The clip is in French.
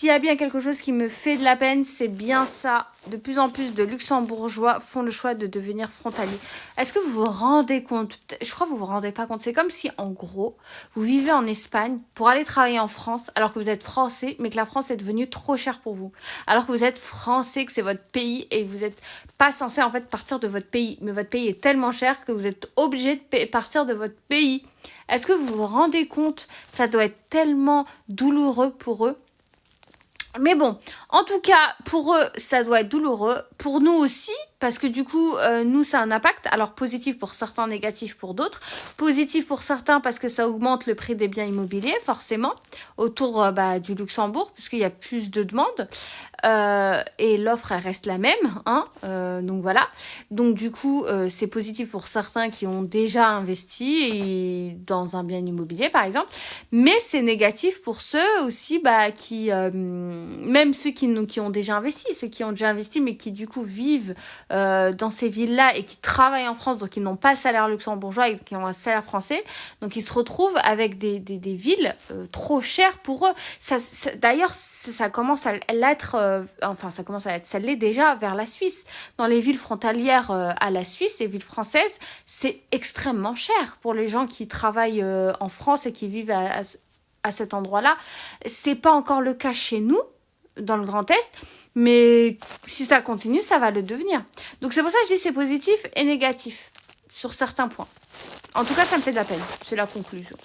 s'il y a bien quelque chose qui me fait de la peine, c'est bien ça. De plus en plus de luxembourgeois font le choix de devenir frontaliers. Est-ce que vous vous rendez compte? Je crois que vous vous rendez pas compte. C'est comme si, en gros, vous vivez en Espagne pour aller travailler en France, alors que vous êtes français, mais que la France est devenue trop chère pour vous. Alors que vous êtes français, que c'est votre pays, et vous n'êtes pas censé, en fait, partir de votre pays. Mais votre pays est tellement cher que vous êtes obligé de partir de votre pays. Est-ce que vous vous rendez compte? Ça doit être tellement douloureux pour eux. Mais bon, en tout cas, pour eux, ça doit être douloureux. Pour nous aussi, parce que du coup, nous, ça a un impact. Alors, positif pour certains, négatif pour d'autres. Positif pour certains parce que ça augmente le prix des biens immobiliers, forcément, autour du Luxembourg, puisqu'il y a plus de demandes. Et l'offre, elle reste la même. Hein, donc, voilà. Donc, du coup, c'est positif pour certains qui ont déjà investi dans un bien immobilier, par exemple. Mais c'est négatif pour ceux aussi qui... même ceux qui ont déjà investi, ceux qui ont déjà investi, mais qui, du coup, vivent dans ces villes-là et qui travaillent en France, donc ils n'ont pas le salaire luxembourgeois et qui ont un salaire français. Donc, ils se retrouvent avec des villes trop chères pour eux. D'ailleurs, ça commence à l'être... ça l'est déjà vers la Suisse. Dans les villes frontalières à la Suisse, les villes françaises, c'est extrêmement cher pour les gens qui travaillent en France et qui vivent à cet endroit-là. C'est pas encore le cas chez nous, dans le Grand Est, mais si ça continue, ça va le devenir. Donc c'est pour ça que je dis c'est positif et négatif sur certains points. En tout cas, ça me fait de la peine. C'est la conclusion.